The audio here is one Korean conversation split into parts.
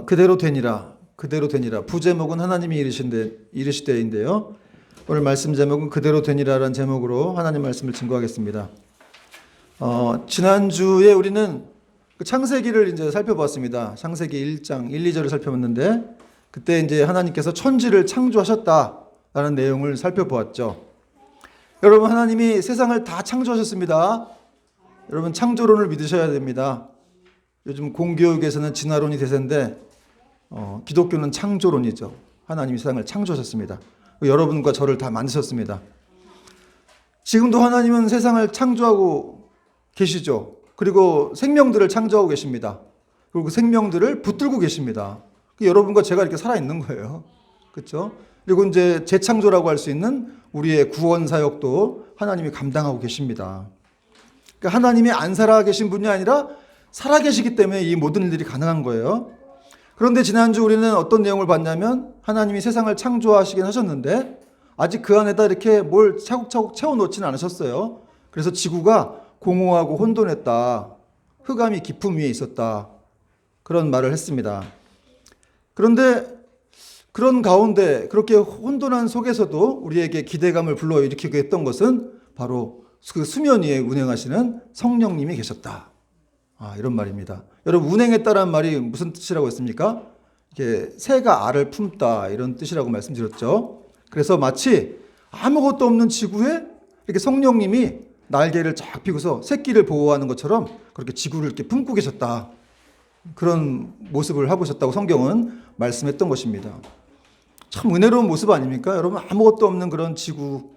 그대로 되니라. 그대로 되니라. 부제목은 하나님이 이르시되인데요. 오늘 말씀 제목은 그대로 되니라라는 제목으로 하나님 말씀을 증거하겠습니다. 지난주에 우리는 그 창세기를 이제 살펴보았습니다. 창세기 1장 1, 2절을 살펴봤는데 그때 이제 하나님께서 천지를 창조하셨다라는 내용을 살펴보았죠. 여러분, 하나님이 세상을 다 창조하셨습니다. 여러분, 창조론을 믿으셔야 됩니다. 요즘 공교육에서는 진화론이 대세인데 기독교는 창조론이죠. 하나님이 세상을 창조하셨습니다. 여러분과 저를 다 만드셨습니다. 지금도 하나님은 세상을 창조하고 계시죠. 그리고 생명들을 창조하고 계십니다. 그리고 그 생명들을 붙들고 계십니다. 여러분과 제가 이렇게 살아있는 거예요. 그렇죠? 그리고 이제 재창조라고 할 수 있는 우리의 구원 사역도 하나님이 감당하고 계십니다. 그러니까 하나님이 안 살아 계신 분이 아니라 살아 계시기 때문에 이 모든 일들이 가능한 거예요. 그런데 지난주 우리는 어떤 내용을 봤냐면 하나님이 세상을 창조하시긴 하셨는데 아직 그 안에다 이렇게 뭘 차곡차곡 채워놓지는 않으셨어요. 그래서 지구가 공허하고 혼돈했다. 흑암이 깊음 위에 있었다. 그런 말을 했습니다. 그런데 그런 가운데 그렇게 혼돈한 속에서도 우리에게 기대감을 불러일으키게 했던 것은 바로 그 수면 위에 운행하시는 성령님이 계셨다. 이런 말입니다. 여러분, 운행했다라는 말이 무슨 뜻이라고 했습니까? 이게 새가 알을 품다 이런 뜻이라고 말씀드렸죠. 그래서 마치 아무것도 없는 지구에 이렇게 성령님이 날개를 쫙 펴고서 새끼를 보호하는 것처럼 그렇게 지구를 이렇게 품고 계셨다. 그런 모습을 하고 계셨다고 성경은 말씀했던 것입니다. 참 은혜로운 모습 아닙니까? 여러분, 아무것도 없는 그런 지구,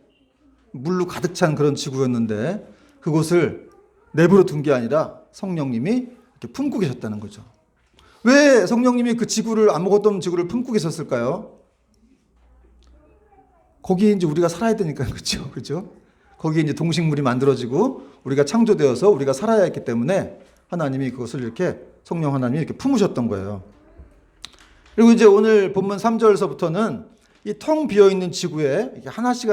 물로 가득 찬 그런 지구였는데 그곳을 내버려 둔 게 아니라 성령님이 이렇게 품고 계셨다는 거죠. 왜 성령님이 그 지구를, 아무것도 없는 지구를 품고 계셨을까요? 거기에 이제 우리가 살아야 되니까 그렇죠. 그렇죠? 거기에 이제 동식물이 만들어지고 우리가 창조되어서 우리가 살아야 했기 때문에 하나님이 그것을 이렇게 성령 하나님이 이렇게 품으셨던 거예요. 그리고 이제 오늘 본문 3절서부터는 이 텅 비어 있는 지구에 이렇게 하나씩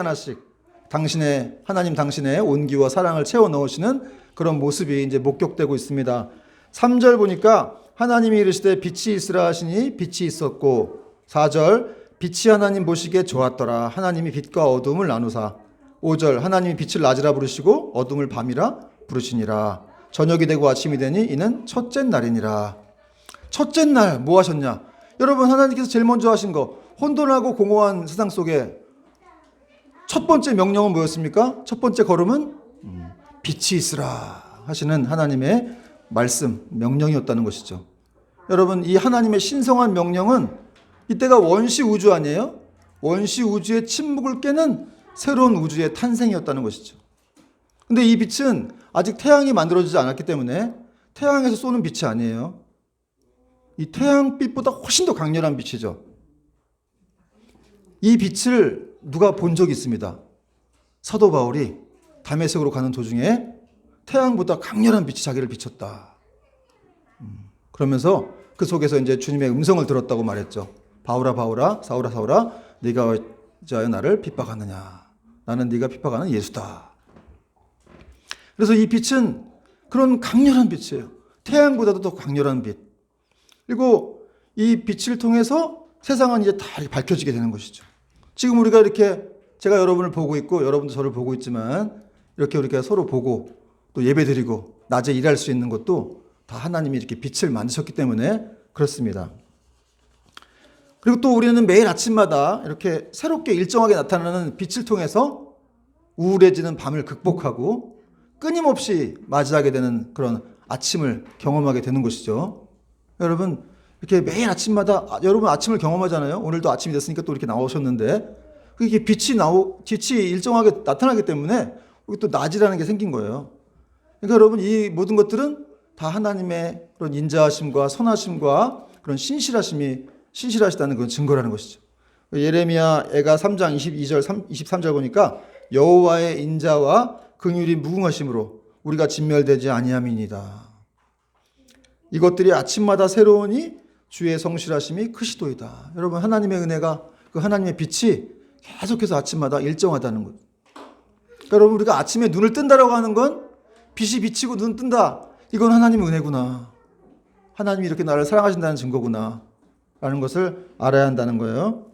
하나님 당신의 온기와 사랑을 채워 넣으시는 그런 모습이 이제 목격되고 있습니다. 3절 보니까 하나님이 이르시되 빛이 있으라 하시니 빛이 있었고, 4절 빛이 하나님 보시기에 좋았더라. 하나님이 빛과 어둠을 나누사. 5절 하나님이 빛을 낮이라 부르시고 어둠을 밤이라 부르시니라. 저녁이 되고 아침이 되니 이는 첫째 날이니라. 첫째 날 뭐 하셨냐? 여러분, 하나님께서 제일 먼저 하신 거, 혼돈하고 공허한 세상 속에 첫 번째 명령은 뭐였습니까? 첫 번째 걸음은 빛이 있으라 하시는 하나님의 말씀, 명령이었다는 것이죠. 여러분, 이 하나님의 신성한 명령은 이때가 원시 우주 아니에요? 원시 우주의 침묵을 깨는 새로운 우주의 탄생이었다는 것이죠. 근데 이 빛은 아직 태양이 만들어지지 않았기 때문에 태양에서 쏘는 빛이 아니에요. 이 태양빛보다 훨씬 더 강렬한 빛이죠. 이 빛을 누가 본 적이 있습니다. 사도 바울이 다메섹으로 가는 도중에 태양보다 강렬한 빛이 자기를 비췄다. 그러면서 그 속에서 이제 주님의 음성을 들었다고 말했죠. 바울아 바울아, 사울아 사울아, 네가 어찌하여 나를 핍박하느냐. 나는 네가 핍박하는 예수다. 그래서 이 빛은 그런 강렬한 빛이에요. 태양보다도 더 강렬한 빛. 그리고 이 빛을 통해서 세상은 이제 다 밝혀지게 되는 것이죠. 지금 우리가 이렇게 제가 여러분을 보고 있고 여러분도 저를 보고 있지만 이렇게 우리가 서로 보고 또 예배드리고 낮에 일할 수 있는 것도 다 하나님이 이렇게 빛을 만드셨기 때문에 그렇습니다. 그리고 또 우리는 매일 아침마다 이렇게 새롭게 일정하게 나타나는 빛을 통해서 우울해지는 밤을 극복하고 끊임없이 맞이하게 되는 그런 아침을 경험하게 되는 것이죠. 여러분, 이렇게 매일 아침마다 여러분 아침을 경험하잖아요. 오늘도 아침이 됐으니까 또 이렇게 나오셨는데 그게 빛이 일정하게 나타나기 때문에 우리 또 낮이라는 게 생긴 거예요. 그러니까 여러분, 이 모든 것들은 다 하나님의 그런 인자하심과 선하심과 그런 신실하시다는 그런 증거라는 것이죠. 예레미야 애가 3장 22절 23절 보니까 여호와의 인자와 긍휼이 무궁하심으로 우리가 진멸되지 아니함이니이다. 이것들이 아침마다 새로우니 주의 성실하심이 크시도이다. 여러분, 하나님의 은혜가, 그 하나님의 빛이 계속해서 아침마다 일정하다는 것. 그러니까 여러분, 우리가 아침에 눈을 뜬다라고 하는 건 빛이 비치고 눈 뜬다. 이건 하나님의 은혜구나. 하나님이 이렇게 나를 사랑하신다는 증거구나 라는 것을 알아야 한다는 거예요.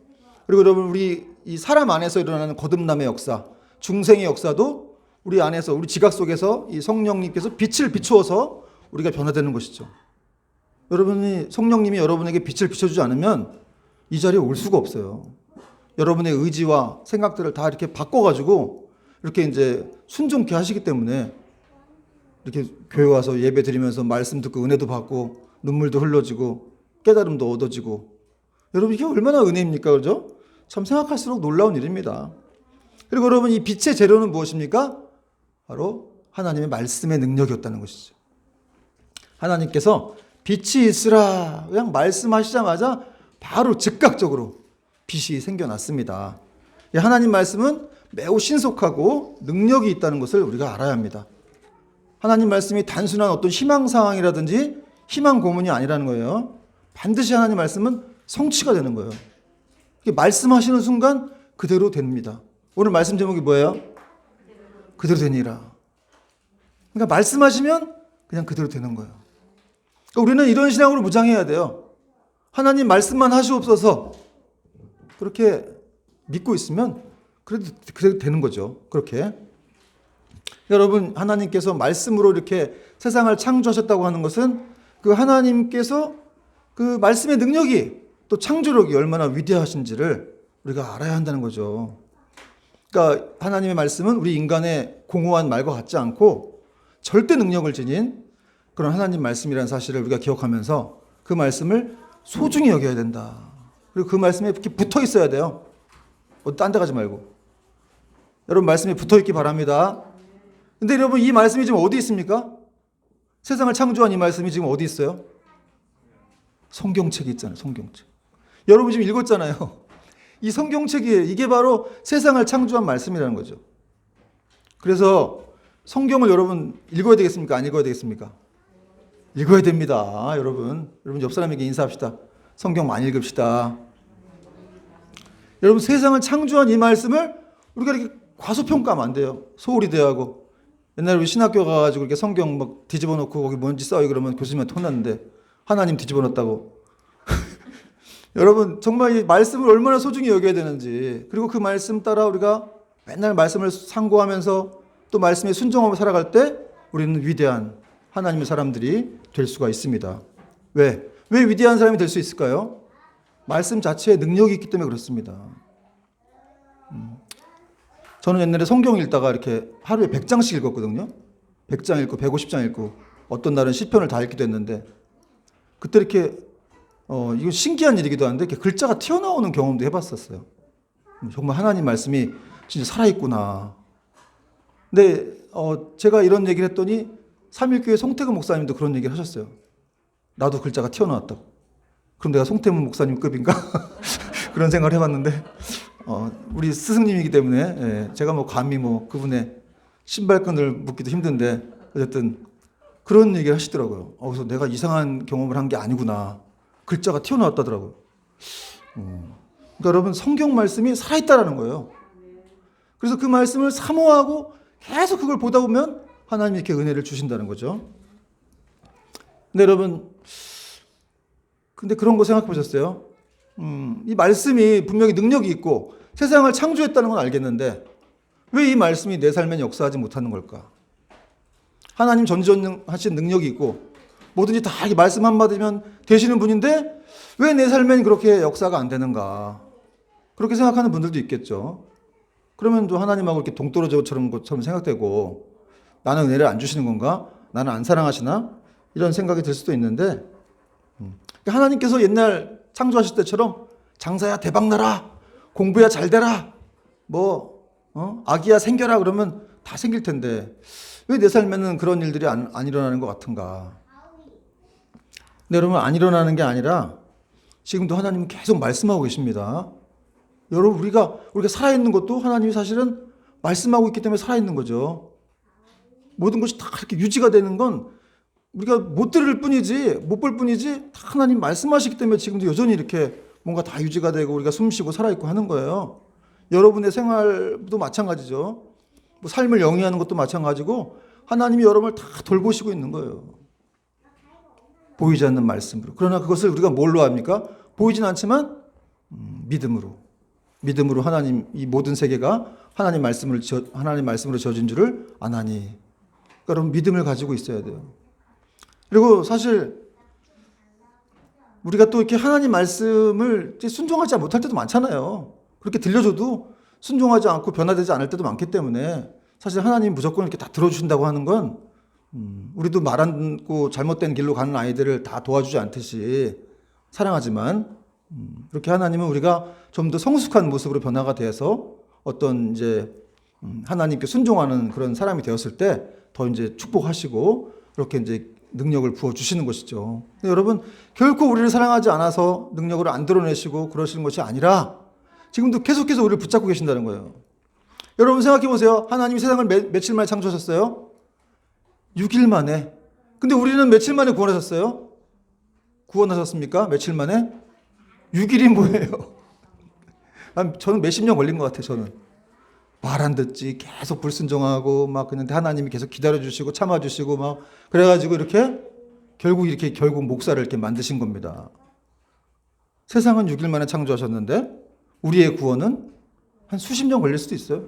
그리고 여러분, 우리 이 사람 안에서 일어나는 거듭남의 역사, 중생의 역사도 우리 안에서, 우리 지각 속에서 이 성령님께서 빛을 비추어서 우리가 변화되는 것이죠. 여러분이, 성령님이 여러분에게 빛을 비춰주지 않으면 이 자리에 올 수가 없어요. 여러분의 의지와 생각들을 다 이렇게 바꿔가지고 이렇게 이제 순종케 하시기 때문에 이렇게 교회 와서 예배 드리면서 말씀 듣고 은혜도 받고 눈물도 흘러지고 깨달음도 얻어지고, 여러분 이게 얼마나 은혜입니까? 그죠? 참 생각할수록 놀라운 일입니다. 그리고 여러분, 이 빛의 재료는 무엇입니까? 바로 하나님의 말씀의 능력이었다는 것이죠. 하나님께서 빛이 있으라 그냥 말씀하시자마자 바로 즉각적으로 빛이 생겨났습니다. 하나님 말씀은 매우 신속하고 능력이 있다는 것을 우리가 알아야 합니다. 하나님 말씀이 단순한 어떤 희망사항이라든지 희망 고문이 아니라는 거예요. 반드시 하나님 말씀은 성취가 되는 거예요. 말씀하시는 순간 그대로 됩니다. 오늘 말씀 제목이 뭐예요? 그대로 되니라. 그러니까 말씀하시면 그냥 그대로 되는 거예요. 그러니까 우리는 이런 신앙으로 무장해야 돼요. 하나님 말씀만 하시옵소서. 그렇게 믿고 있으면 그래도 되는 거죠. 그렇게. 여러분, 하나님께서 말씀으로 이렇게 세상을 창조하셨다고 하는 것은 그 하나님께서 그 말씀의 능력이 또 창조력이 얼마나 위대하신지를 우리가 알아야 한다는 거죠. 그러니까 하나님의 말씀은 우리 인간의 공허한 말과 같지 않고 절대 능력을 지닌 그런 하나님 말씀이라는 사실을 우리가 기억하면서 그 말씀을 소중히 여겨야 된다. 그리고 그 말씀에 이렇게 붙어 있어야 돼요. 딴 데 가지 말고. 여러분, 말씀에 붙어 있기 바랍니다. 근데 여러분, 이 말씀이 지금 어디 있습니까? 세상을 창조한 이 말씀이 지금 어디 있어요? 성경책이 있잖아요. 성경책. 여러분 지금 읽었잖아요. 이 성경책이, 이게 바로 세상을 창조한 말씀이라는 거죠. 그래서 성경을 여러분 읽어야 되겠습니까? 안 읽어야 되겠습니까? 읽어야 됩니다. 여러분 옆 사람에게 인사합시다. 성경 많이 읽읍시다. 여러분, 세상을 창조한 이 말씀을 우리가 이렇게 과소평가하면 안 돼요. 소홀히 대하고. 옛날에 우리 신학교 가가지고 이렇게 성경 막 뒤집어 놓고 거기 뭔지 써요 그러면 교수님한테 혼났는데, 하나님 뒤집어 놨다고. 여러분, 정말 이 말씀을 얼마나 소중히 여겨야 되는지, 그리고 그 말씀 따라 우리가 맨날 말씀을 상고하면서 또 말씀에 순종하며 살아갈 때 우리는 위대한 하나님의 사람들이 될 수가 있습니다. 왜 위대한 사람이 될 수 있을까요? 말씀 자체에 능력이 있기 때문에 그렇습니다. 저는 옛날에 성경 읽다가 이렇게 하루에 100장씩 읽었거든요. 100장 읽고 150장 읽고 어떤 날은 시편을 다 읽기도 했는데, 그때 이렇게 이거 신기한 일이기도 한데 이렇게 글자가 튀어나오는 경험도 해봤었어요. 정말 하나님 말씀이 진짜 살아있구나. 근데 제가 이런 얘기를 했더니 삼일교회 송태근 목사님도 그런 얘기를 하셨어요. 나도 글자가 튀어나왔다고. 그럼 내가 송태근 목사님급인가? 그런 생각을 해봤는데 우리 스승님이기 때문에, 예, 제가 뭐 감히 뭐 그분의 신발끈을 묶기도 힘든데 어쨌든 그런 얘기를 하시더라고요. 그래서 내가 이상한 경험을 한 게 아니구나. 글자가 튀어나왔다더라고요. 그러니까 여러분, 성경 말씀이 살아있다라는 거예요. 그래서 그 말씀을 사모하고 계속 그걸 보다 보면 하나님이 이렇게 은혜를 주신다는 거죠. 근데 여러분, 근데 그런 거 생각해 보셨어요? 이 말씀이 분명히 능력이 있고 세상을 창조했다는 건 알겠는데 왜 이 말씀이 내 삶에 역사하지 못하는 걸까? 하나님 전지전능하신 능력이 있고 뭐든지 다 이 말씀 한마디면 되시는 분인데 왜 내 삶엔 그렇게 역사가 안 되는가? 그렇게 생각하는 분들도 있겠죠. 그러면 또 하나님하고 이렇게 동떨어져 것처럼 생각되고, 나는 은혜를 안 주시는 건가? 나는 안 사랑하시나? 이런 생각이 들 수도 있는데, 하나님께서 옛날 창조하실 때처럼 장사야 대박나라, 공부야 잘되라, 아기야 생겨라 그러면 다 생길 텐데 왜 내 삶에는 그런 일들이 안 일어나는 것 같은가? 근데 여러분, 안 일어나는 게 아니라 지금도 하나님은 계속 말씀하고 계십니다. 여러분, 우리가 살아있는 것도 하나님이 사실은 말씀하고 있기 때문에 살아있는 거죠. 모든 것이 다 이렇게 유지가 되는 건 우리가 못 들을 뿐이지, 못 볼 뿐이지, 다 하나님 말씀하시기 때문에 지금도 여전히 이렇게 뭔가 다 유지가 되고 우리가 숨 쉬고 살아있고 하는 거예요. 여러분의 생활도 마찬가지죠. 뭐 삶을 영위하는 것도 마찬가지고 하나님이 여러분을 다 돌보시고 있는 거예요. 보이지 않는 말씀으로. 그러나 그것을 우리가 뭘로 합니까? 보이진 않지만 믿음으로 하나님, 이 모든 세계가 하나님 말씀으로 지어진 줄을 아나니. 그러니까 여러분, 믿음을 가지고 있어야 돼요. 그리고 사실 우리가 또 이렇게 하나님 말씀을 순종하지 못할 때도 많잖아요. 그렇게 들려줘도 순종하지 않고 변화되지 않을 때도 많기 때문에 사실 하나님 무조건 이렇게 다 들어주신다고 하는 건 우리도 말 안 듣고 잘못된 길로 가는 아이들을 다 도와주지 않듯이 사랑하지만 그렇게 하나님은 우리가 좀 더 성숙한 모습으로 변화가 돼서 어떤 이제 하나님께 순종하는 그런 사람이 되었을 때 더 이제 축복하시고 그렇게 이제 능력을 부어 주시는 것이죠. 근데 여러분, 결코 우리를 사랑하지 않아서 능력을 안 드러내시고 그러시는 것이 아니라 지금도 계속해서 우리를 붙잡고 계신다는 거예요. 여러분 생각해 보세요. 하나님이 세상을 며칠 만에 창조하셨어요? 6일 만에. 근데 우리는 며칠 만에 구원하셨어요? 구원하셨습니까? 며칠 만에? 6일이 뭐예요? 저는 몇십 년 걸린 것 같아요. 저는 말 안 듣지, 계속 불순종하고 막 그냥 하나님이 계속 기다려주시고 참아주시고 막 그래가지고 결국 목사를 이렇게 만드신 겁니다. 세상은 6일 만에 창조하셨는데 우리의 구원은 한 수십 년 걸릴 수도 있어요.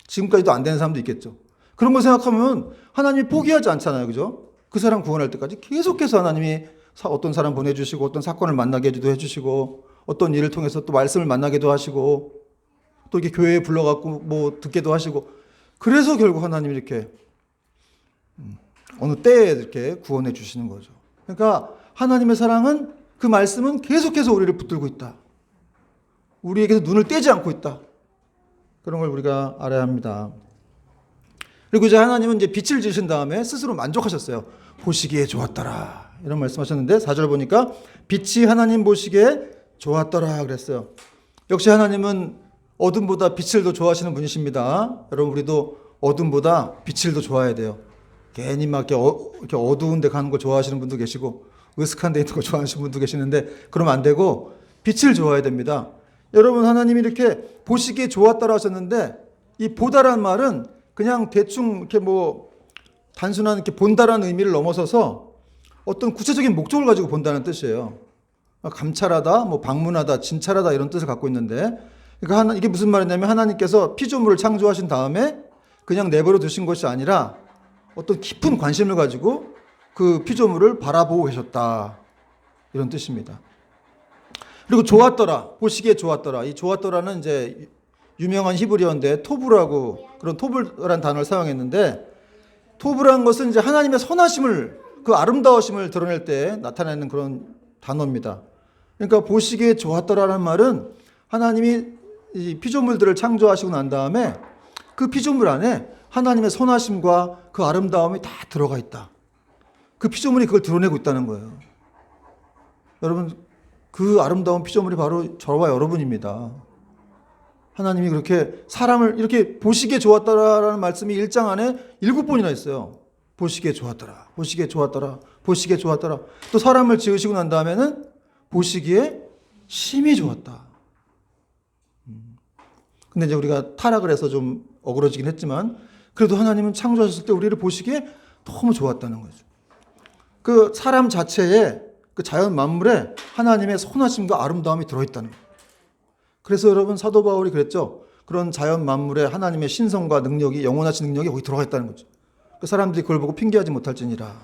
지금까지도 안 되는 사람도 있겠죠. 그런 거 생각하면 하나님이 포기하지 않잖아요. 그죠? 그 사람 구원할 때까지 계속해서 하나님이 어떤 사람 보내주시고 어떤 사건을 만나게도 해주시고 어떤 일을 통해서 또 말씀을 만나게도 하시고 또 이렇게 교회에 불러갖고 뭐 듣게도 하시고 그래서 결국 하나님이 이렇게 어느 때에 이렇게 구원해 주시는 거죠. 그러니까 하나님의 사랑은 그 말씀은 계속해서 우리를 붙들고 있다. 우리에게서 눈을 떼지 않고 있다. 그런 걸 우리가 알아야 합니다. 그리고 이제 하나님은 이제 빛을 지으신 다음에 스스로 만족하셨어요. 보시기에 좋았더라. 이런 말씀하셨는데 4절 보니까 빛이 하나님 보시기에 좋았더라 그랬어요. 역시 하나님은 어둠보다 빛을 더 좋아하시는 분이십니다. 여러분, 우리도 어둠보다 빛을 더 좋아해야 돼요. 괜히 막 이렇게 어두운 데 가는 거 좋아하시는 분도 계시고 으슥한 데 있는 거 좋아하시는 분도 계시는데 그러면 안 되고 빛을 좋아해야 됩니다. 여러분, 하나님이 이렇게 보시기에 좋았더라 하셨는데 이 보다란 말은 그냥 대충 이렇게 뭐 단순한 이렇게 본다라는 의미를 넘어서서 어떤 구체적인 목적을 가지고 본다는 뜻이에요. 감찰하다, 뭐 방문하다, 진찰하다 이런 뜻을 갖고 있는데 그러니까 이게 무슨 말이냐면 하나님께서 피조물을 창조하신 다음에 그냥 내버려 두신 것이 아니라 어떤 깊은 관심을 가지고 그 피조물을 바라보고 계셨다. 이런 뜻입니다. 그리고 좋았더라. 보시기에 좋았더라. 이 좋았더라는 이제 유명한 히브리어인데 토브라고 그런 토브라는 단어를 사용했는데 토브라는 것은 이제 하나님의 선하심을 그 아름다우심을 드러낼 때 나타내는 그런 단어입니다. 그러니까 보시기에 좋았더라는 말은 하나님이 이 피조물들을 창조하시고 난 다음에 그 피조물 안에 하나님의 선하심과 그 아름다움이 다 들어가 있다. 그 피조물이 그걸 드러내고 있다는 거예요. 여러분, 그 아름다운 피조물이 바로 저와 여러분입니다. 하나님이 그렇게 사람을 이렇게 보시기에 좋았더라라는 말씀이 1장 안에 7번이나 있어요. 보시기에 좋았더라. 보시기에 좋았더라. 보시기에 좋았더라. 또 사람을 지으시고 난 다음에는 보시기에 심히 좋았다. 근데 이제 우리가 타락을 해서 좀 어그러지긴 했지만 그래도 하나님은 창조하셨을 때 우리를 보시기에 너무 좋았다는 거죠. 그 사람 자체에 그 자연 만물에 하나님의 선하심과 아름다움이 들어있다는 거예요. 그래서 여러분 사도 바울이 그랬죠. 그런 자연 만물에 하나님의 신성과 능력이 영원하신 능력이 거기 들어가 있다는 거죠. 그 사람들이 그걸 보고 핑계하지 못할지니라.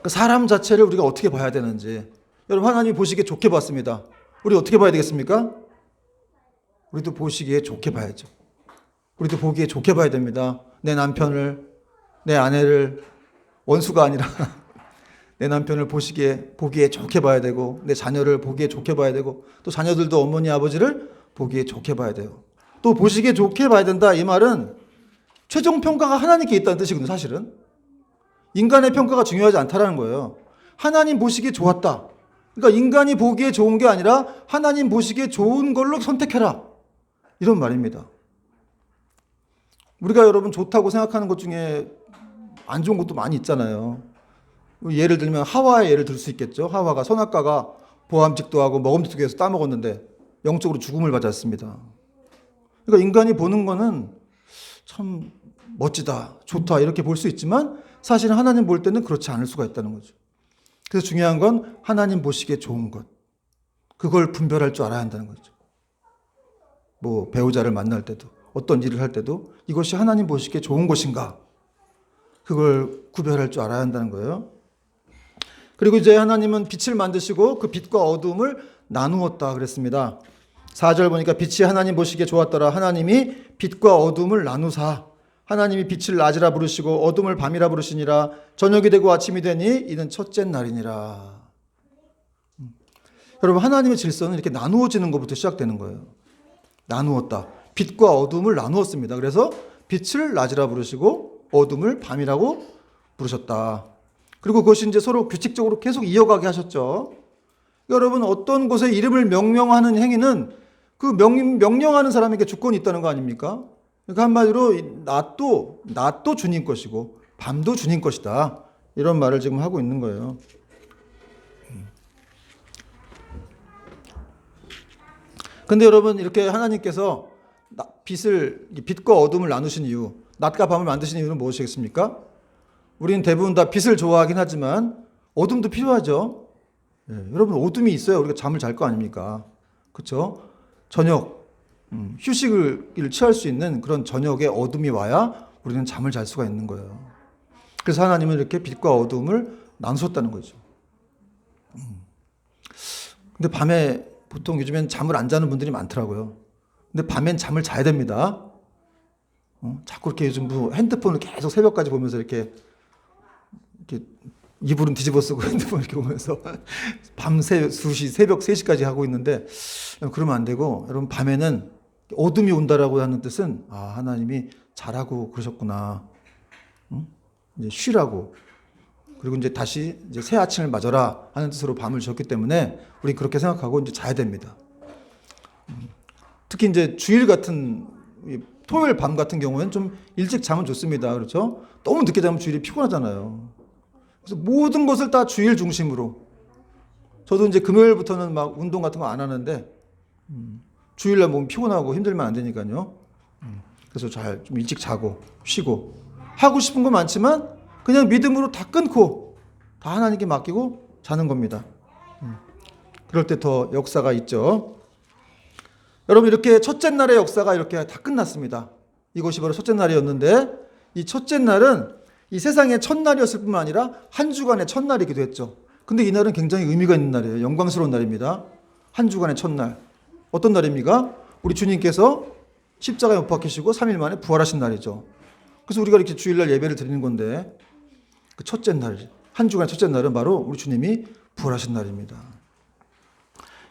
그 사람 자체를 우리가 어떻게 봐야 되는지 여러분 하나님이 보시기에 좋게 봤습니다. 우리 어떻게 봐야 되겠습니까? 우리도 보시기에 좋게 봐야죠. 우리도 보기에 좋게 봐야 됩니다. 내 남편을, 내 아내를 원수가 아니라 내 남편을 보기에 좋게 봐야 되고 내 자녀를 보기에 좋게 봐야 되고 또 자녀들도 어머니 아버지를 보기에 좋게 봐야 돼요. 또 보시기에 좋게 봐야 된다. 이 말은 최종 평가가 하나님께 있다는 뜻이거든요. 사실은 인간의 평가가 중요하지 않다라는 거예요. 하나님 보시기에 좋았다. 그러니까 인간이 보기에 좋은 게 아니라 하나님 보시기에 좋은 걸로 선택해라. 이런 말입니다. 우리가 여러분 좋다고 생각하는 것 중에 안 좋은 것도 많이 있잖아요. 예를 들면 하와의 예를 들 수 있겠죠. 하와가 선악과가 보암직도 하고 먹음직도 해서 따먹었는데 영적으로 죽음을 맞았습니다. 그러니까 인간이 보는 거는 참 멋지다, 좋다 이렇게 볼 수 있지만 사실은 하나님 볼 때는 그렇지 않을 수가 있다는 거죠. 그래서 중요한 건 하나님 보시기에 좋은 것. 그걸 분별할 줄 알아야 한다는 거죠. 뭐 배우자를 만날 때도 어떤 일을 할 때도 이것이 하나님 보시기에 좋은 것인가. 그걸 구별할 줄 알아야 한다는 거예요. 그리고 이제 하나님은 빛을 만드시고 그 빛과 어둠을 나누었다 그랬습니다. 4절 보니까 빛이 하나님 보시기에 좋았더라. 하나님이 빛과 어둠을 나누사 하나님이 빛을 낮이라 부르시고 어둠을 밤이라 부르시니라. 저녁이 되고 아침이 되니 이는 첫째 날이니라. 여러분 하나님의 질서는 이렇게 나누어지는 것부터 시작되는 거예요. 나누었다. 빛과 어둠을 나누었습니다. 그래서 빛을 낮이라 부르시고 어둠을 밤이라고 부르셨다. 그리고 그것이 이제 서로 규칙적으로 계속 이어가게 하셨죠. 여러분 어떤 곳에 이름을 명명하는 행위는 그 명령하는 사람에게 주권이 있다는 거 아닙니까? 그러니까 한마디로 낮도 주님 것이고 밤도 주님 것이다. 이런 말을 지금 하고 있는 거예요. 근데 여러분 이렇게 하나님께서 빛과 어둠을 나누신 이유, 낮과 밤을 만드신 이유는 무엇이겠습니까? 우리는 대부분 다 빛을 좋아하긴 하지만 어둠도 필요하죠. 여러분 어둠이 있어야 우리가 잠을 잘 거 아닙니까? 그렇죠? 저녁 휴식을 취할 수 있는 그런 저녁에 어둠이 와야 우리는 잠을 잘 수가 있는 거예요. 그래서 하나님은 이렇게 빛과 어둠을 나누셨다는 거죠. 근데 밤에 보통 요즘엔 잠을 안 자는 분들이 많더라고요. 근데 밤엔 잠을 자야 됩니다. 자꾸 이렇게 요즘 핸드폰을 계속 새벽까지 보면서 이렇게 이불은 뒤집어 쓰고 핸드폰 이렇게 보면서 밤새 수시 새벽 3시까지 하고 있는데 그러면 안 되고 여러분 밤에는 어둠이 온다라고 하는 뜻은 하나님이 자라고 그러셨구나. 이제 쉬라고. 그리고 이제 다시 이제 새 아침을 맞아라 하는 뜻으로 밤을 주셨기 때문에 우리 그렇게 생각하고 이제 자야 됩니다. 특히 이제 주일 같은 토요일 밤 같은 경우에는 좀 일찍 자면 좋습니다. 그렇죠? 너무 늦게 자면 주일이 피곤하잖아요. 그래서 모든 것을 다 주일 중심으로. 저도 이제 금요일부터는 막 운동 같은 거 안 하는데 주일날 몸 피곤하고 힘들면 안 되니까요. 그래서 좀 일찍 자고 쉬고 하고 싶은 거 많지만 그냥 믿음으로 다 끊고 다 하나님께 맡기고 자는 겁니다. 그럴 때 더 역사가 있죠. 여러분 이렇게 첫째 날의 역사가 이렇게 다 끝났습니다. 이것이 바로 첫째 날이었는데 이 첫째 날은 이 세상의 첫날이었을 뿐만 아니라 한 주간의 첫날이기도 했죠. 근데 이 날은 굉장히 의미가 있는 날이에요. 영광스러운 날입니다. 한 주간의 첫날. 어떤 날입니까? 우리 주님께서 십자가에 못 박히시고 3일 만에 부활하신 날이죠. 그래서 우리가 이렇게 주일날 예배를 드리는 건데 그 첫째 날, 한 주간의 첫째 날은 바로 우리 주님이 부활하신 날입니다.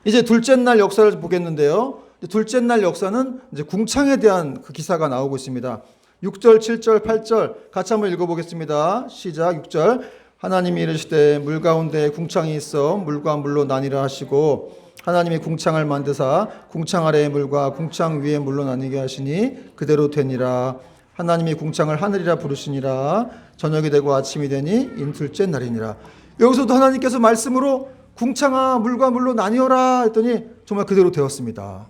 이제 둘째 날 역사를 보겠는데요. 둘째 날 역사는 이제 궁창에 대한 그 기사가 나오고 있습니다. 6절, 7절, 8절 같이 한번 읽어보겠습니다. 시작. 6절. 하나님이 이르시되 물 가운데 궁창이 있어 물과 물로 나뉘라 하시고 하나님이 궁창을 만드사 궁창 아래의 물과 궁창 위의 물로 나뉘게 하시니 그대로 되니라. 하나님이 궁창을 하늘이라 부르시니라. 저녁이 되고 아침이 되니 이는 둘째 날이니라. 여기서도 하나님께서 말씀으로 궁창아 물과 물로 나뉘어라 했더니 정말 그대로 되었습니다.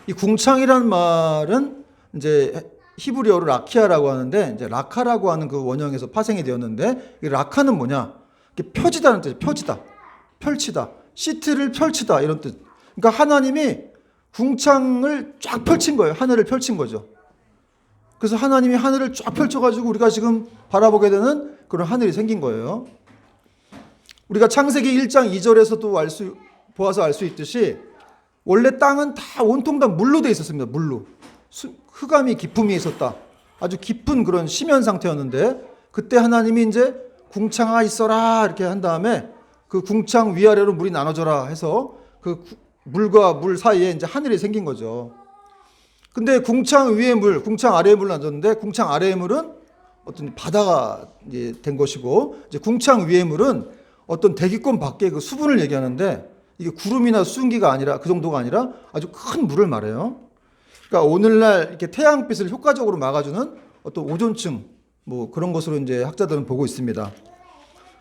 이 궁창이란 말은 이제 히브리어로 라키아라고 하는데 이제 라카라고 하는 그 원형에서 파생이 되었는데 이 라카는 뭐냐? 펴지다는 뜻이에요. 펴지다, 펼치다, 시트를 펼치다 이런 뜻. 그러니까 하나님이 궁창을 쫙 펼친 거예요. 하늘을 펼친 거죠. 그래서 하나님이 하늘을 쫙 펼쳐가지고 우리가 지금 바라보게 되는 그런 하늘이 생긴 거예요. 우리가 창세기 1장 2절에서도 보아서 알 수 있듯이 원래 땅은 다 온통 다 물로 돼 있었습니다. 물로. 흑암이 깊음이 있었다. 아주 깊은 그런 심연 상태였는데 그때 하나님이 이제 궁창아 있어라 이렇게 한 다음에 그 궁창 위아래로 물이 나눠져라 해서 그 물과 물 사이에 이제 하늘이 생긴 거죠. 근데 궁창 위의 물, 궁창 아래의 물을 나눴는데 궁창 아래의 물은 어떤 바다가 이제 된 것이고 이제 궁창 위의 물은 어떤 대기권 밖의 그 수분을 얘기하는데 이게 구름이나 수증기가 아니라 그 정도가 아니라 아주 큰 물을 말해요. 그러니까 오늘날 이렇게 태양빛을 효과적으로 막아주는 어떤 오존층 뭐 그런 것으로 이제 학자들은 보고 있습니다.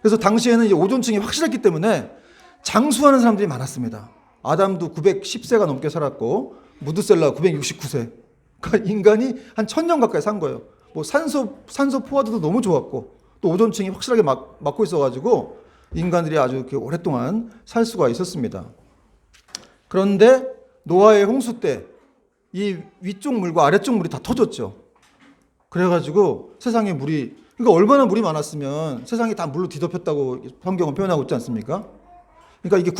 그래서 당시에는 이제 오존층이 확실했기 때문에 장수하는 사람들이 많았습니다. 아담도 910세가 넘게 살았고 무드셀라 969세. 그러니까 인간이 한 1000년 가까이 산 거예요. 뭐 산소 포화도도 너무 좋았고 또 오존층이 확실하게 막고 있어가지고 인간들이 아주 이렇게 오랫동안 살 수가 있었습니다. 그런데 노아의 홍수 때 이 위쪽 물과 아래쪽 물이 다 터졌죠. 그래가지고 세상에 물이, 그러니까 얼마나 물이 많았으면 세상이 다 물로 뒤덮였다고 성경은 표현하고 있지 않습니까? 그러니까 이게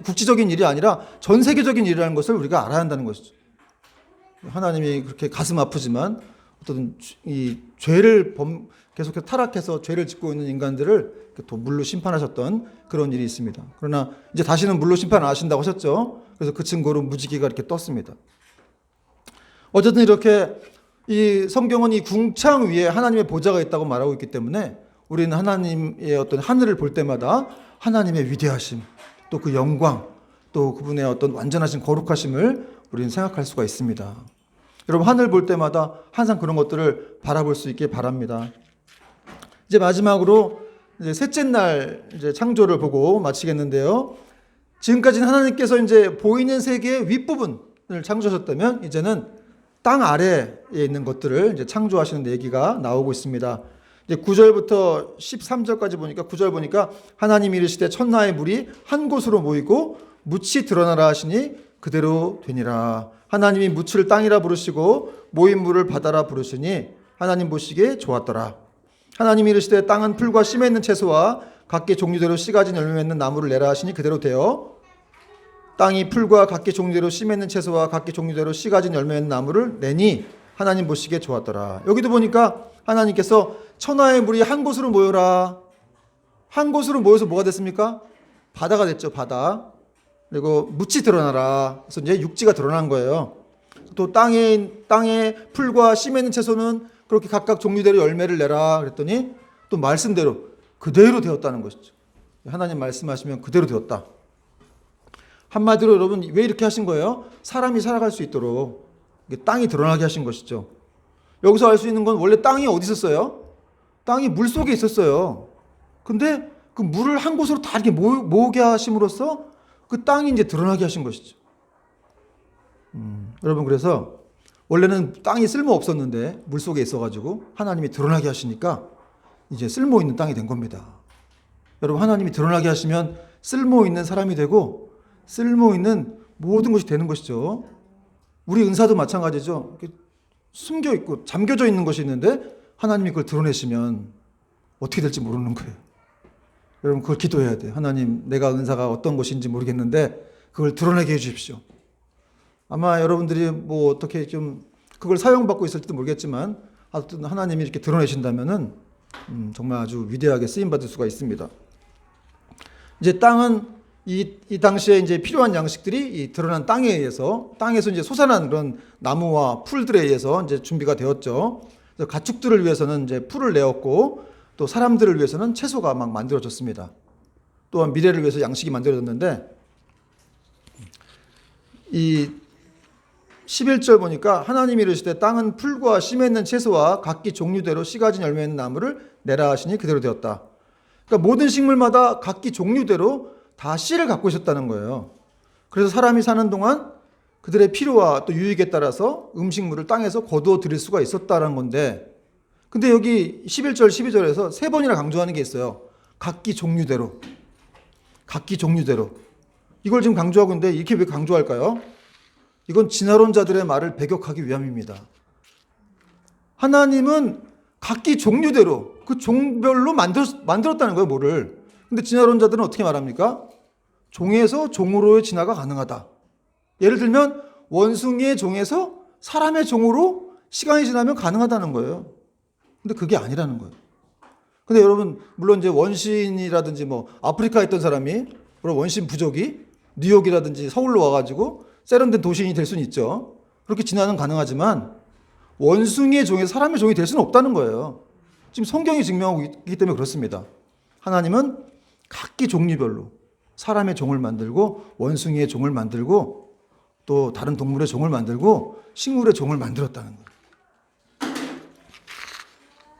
국지적인 일이 아니라 전 세계적인 일이라는 것을 우리가 알아야 한다는 것이죠. 하나님이 그렇게 가슴 아프지만 어떤 이 죄를 계속해서 타락해서 죄를 짓고 있는 인간들을 또 물로 심판하셨던 그런 일이 있습니다. 그러나 이제 다시는 물로 심판 안 하신다고 하셨죠. 그래서 그 증거로 무지개가 이렇게 떴습니다. 어쨌든 이렇게 이 성경은 이 궁창 위에 하나님의 보좌가 있다고 말하고 있기 때문에 우리는 하나님의 어떤 하늘을 볼 때마다 하나님의 위대하심, 또 그 영광, 또 그분의 어떤 완전하신 거룩하심을 우리는 생각할 수가 있습니다. 여러분, 하늘 볼 때마다 항상 그런 것들을 바라볼 수 있게 바랍니다. 이제 마지막으로 이제 셋째 날 이제 창조를 보고 마치겠는데요. 지금까지는 하나님께서 이제 보이는 세계의 윗부분을 창조하셨다면 이제는 땅 아래에 있는 것들을 이제 창조하시는 얘기가 나오고 있습니다. 이제 9절부터 13절까지 보니까 9절 보니까 하나님이 이르시되 천하의 물이 한 곳으로 모이고 묻이 드러나라 하시니 그대로 되니라. 하나님이 묻을 땅이라 부르시고 모인 물을 바다라 부르시니 하나님 보시기에 좋았더라. 하나님이 이르시되 땅은 풀과 씨 맺는 채소와 각기 종류대로 씨 가진 열매 맺는 나무를 내라 하시니 그대로 되어 땅이 풀과 각기 종류대로 씨 맺는 채소와 각기 종류대로 씨 가진 열매 맺는 나무를 내니 하나님 보시기에 좋았더라. 여기도 보니까 하나님께서 천하의 물이 한 곳으로 모여라. 한 곳으로 모여서 뭐가 됐습니까? 바다가 됐죠. 바다. 그리고 묻이 드러나라. 그래서 이제 육지가 드러난 거예요. 또 땅에 풀과 씨 맺는 채소는 그렇게 각각 종류대로 열매를 내라. 그랬더니 또 말씀대로 그대로 되었다는 것이죠. 하나님 말씀하시면 그대로 되었다. 한마디로 여러분 왜 이렇게 하신 거예요? 사람이 살아갈 수 있도록 땅이 드러나게 하신 것이죠. 여기서 알 수 있는 건 원래 땅이 어디 있었어요? 땅이 물 속에 있었어요. 근데 그 물을 한 곳으로 다 이렇게 모으게 하심으로써 그 땅이 이제 드러나게 하신 것이죠. 여러분, 그래서 원래는 땅이 쓸모 없었는데 물 속에 있어가지고 하나님이 드러나게 하시니까 이제 쓸모 있는 땅이 된 겁니다. 여러분, 하나님이 드러나게 하시면 쓸모 있는 사람이 되고 쓸모 있는 모든 것이 되는 것이죠. 우리 은사도 마찬가지죠. 숨겨 있고 잠겨져 있는 것이 있는데 하나님이 그걸 드러내시면 어떻게 될지 모르는 거예요. 여러분, 그걸 기도해야 돼요. 하나님, 내가 은사가 어떤 것인지 모르겠는데 그걸 드러내게 해주십시오. 아마 여러분들이 뭐 어떻게 좀 그걸 사용받고 있을지도 모르겠지만 하여튼 하나님이 이렇게 드러내신다면은 정말 아주 위대하게 쓰임받을 수가 있습니다. 이제 땅은 이 당시에 이제 필요한 양식들이 이 드러난 땅에서 이제 솟아난 그런 나무와 풀들에 의해서 이제 준비가 되었죠. 그래서 가축들을 위해서는 이제 풀을 내었고 또 사람들을 위해서는 채소가 막 만들어졌습니다. 또한 미래를 위해서 양식이 만들어졌는데 이 11절 보니까 하나님이 이르시되 땅은 풀과 씨 맺는 채소와 각기 종류대로 씨 가진 열매 있는 나무를 내라 하시니 그대로 되었다. 그러니까 모든 식물마다 각기 종류대로 다 씨를 갖고 있었다는 거예요. 그래서 사람이 사는 동안 그들의 필요와 또 유익에 따라서 음식물을 땅에서 거두어 들일 수가 있었다는 건데, 근데 여기 11절 12절에서 세 번이나 강조하는 게 있어요. 각기 종류대로. 각기 종류대로. 이걸 지금 강조하고 있는데 이렇게 왜 강조할까요? 이건 진화론자들의 말을 배격하기 위함입니다. 하나님은 각기 종류대로 그 종별로 만들었다는 거예요, 뭐를. 근데 진화론자들은 어떻게 말합니까? 종에서 종으로의 진화가 가능하다. 예를 들면 원숭이의 종에서 사람의 종으로 시간이 지나면 가능하다는 거예요. 근데 그게 아니라는 거예요. 근데 여러분, 물론 이제 원시인이라든지 뭐 아프리카에 있던 사람이, 그리고 원시인 부족이 뉴욕이라든지 서울로 와가지고 세련된 도시인이 될 수는 있죠. 그렇게 진화는 가능하지만 원숭이의 종에서 사람의 종이 될 수는 없다는 거예요. 지금 성경이 증명하고 있기 때문에 그렇습니다. 하나님은 각기 종류별로 사람의 종을 만들고 원숭이의 종을 만들고 또 다른 동물의 종을 만들고 식물의 종을 만들었다는 거예요.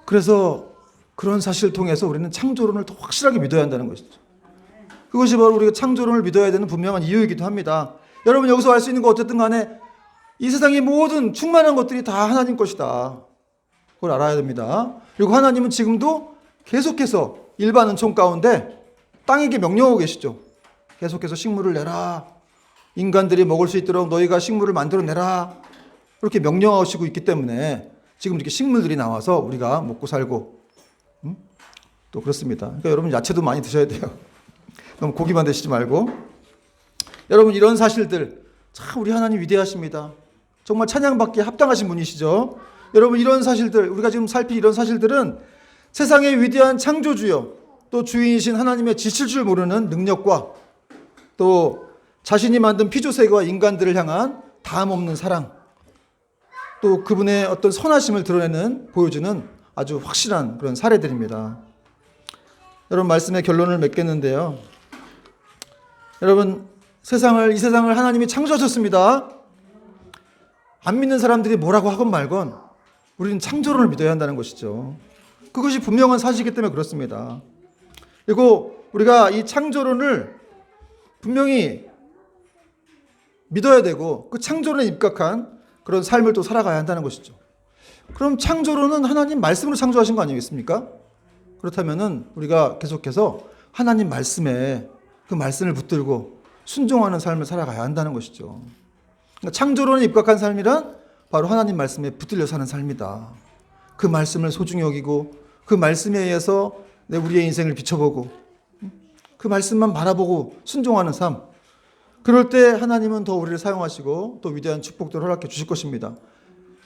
그래서 그런 사실을 통해서 우리는 창조론을 더 확실하게 믿어야 한다는 것이죠. 그것이 바로 우리가 창조론을 믿어야 되는 분명한 이유이기도 합니다. 여러분, 여기서 알 수 있는 거 어쨌든 간에 이 세상의 모든 충만한 것들이 다 하나님 것이다. 그걸 알아야 됩니다. 그리고 하나님은 지금도 계속해서 일반 은총 가운데 땅에게 명령하고 계시죠. 계속해서 식물을 내라. 인간들이 먹을 수 있도록 너희가 식물을 만들어내라. 그렇게 명령하시고 있기 때문에 지금 이렇게 식물들이 나와서 우리가 먹고 살고 또 그렇습니다. 그러니까 여러분 야채도 많이 드셔야 돼요. 너무 고기만 드시지 말고. 여러분 이런 사실들 참 우리 하나님 위대하십니다. 정말 찬양받기에 합당하신 분이시죠. 여러분 이런 사실들 우리가 지금 살필 이런 사실들은 세상의 위대한 창조주요 또 주인이신 하나님의 지칠 줄 모르는 능력과 또 자신이 만든 피조세계와 인간들을 향한 다음 없는 사랑 또 그분의 어떤 선하심을 드러내는 보여주는 아주 확실한 그런 사례들입니다. 여러분 말씀의 결론을 맺겠는데요. 여러분 이 세상을 하나님이 창조하셨습니다. 안 믿는 사람들이 뭐라고 하건 말건 우리는 창조론을 믿어야 한다는 것이죠. 그것이 분명한 사실이기 때문에 그렇습니다. 그리고 우리가 이 창조론을 분명히 믿어야 되고 그 창조론에 입각한 그런 삶을 또 살아가야 한다는 것이죠. 그럼 창조론은 하나님 말씀으로 창조하신 거 아니겠습니까? 그렇다면은 우리가 계속해서 하나님 말씀에 그 말씀을 붙들고 순종하는 삶을 살아가야 한다는 것이죠. 그러니까 창조론에 입각한 삶이란 바로 하나님 말씀에 붙들려 사는 삶이다. 그 말씀을 소중히 여기고 그 말씀에 의해서 우리의 인생을 비춰보고 그 말씀만 바라보고 순종하는 삶. 그럴 때 하나님은 더 우리를 사용하시고 또 위대한 축복들을 허락해 주실 것입니다.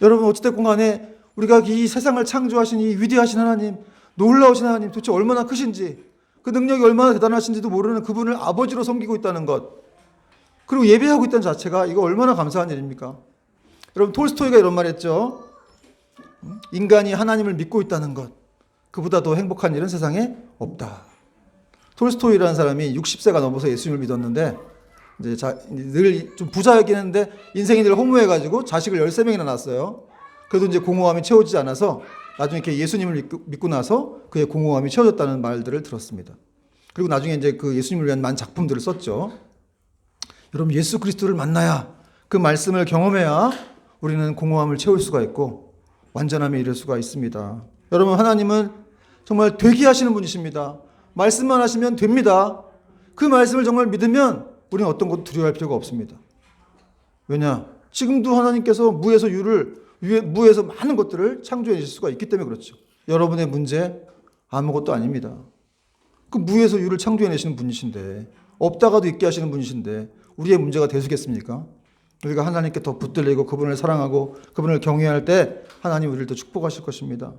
여러분 어찌됐건 간에 우리가 이 세상을 창조하신 이 위대하신 하나님, 놀라우신 하나님 도대체 얼마나 크신지 그 능력이 얼마나 대단하신지도 모르는 그분을 아버지로 섬기고 있다는 것 그리고 예배하고 있다는 자체가 이거 얼마나 감사한 일입니까? 여러분 톨스토이가 이런 말 했죠. 인간이 하나님을 믿고 있다는 것 그보다 더 행복한 일은 세상에 없다. 톨스토이라는 사람이 60세가 넘어서 예수님을 믿었는데 이제 늘 좀 부자였긴 했는데 인생이 늘 허무해가지고 자식을 13명이나 낳았어요. 그래도 이제 공허함이 채워지지 않아서 나중에 이렇게 예수님을 믿고 나서 그의 공허함이 채워졌다는 말들을 들었습니다. 그리고 나중에 이제 그 예수님을 위한 많은 작품들을 썼죠. 여러분 예수 그리스도를 만나야 그 말씀을 경험해야 우리는 공허함을 채울 수가 있고 완전함에 이를 수가 있습니다. 여러분 하나님은 정말 되게 하시는 분이십니다. 말씀만 하시면 됩니다. 그 말씀을 정말 믿으면 우리는 어떤 것도 두려워할 필요가 없습니다. 왜냐? 지금도 하나님께서 무에서 많은 것들을 창조해 주실 수가 있기 때문에 그렇죠. 여러분의 문제 아무것도 아닙니다. 그 무에서 유를 창조해 내시는 분이신데 없다가도 있게 하시는 분이신데 우리의 문제가 되시겠습니까? 우리가 하나님께 더 붙들리고 그분을 사랑하고 그분을 경외할 때 하나님 우리를 더 축복하실 것입니다.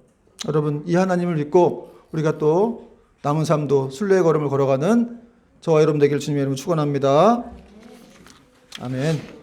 여러분 이 하나님을 믿고 우리가 또 남은 삶도 순례의 걸음을 걸어가는 저와 여러분 되기를 주님의 이름으로 축원합니다. 아멘.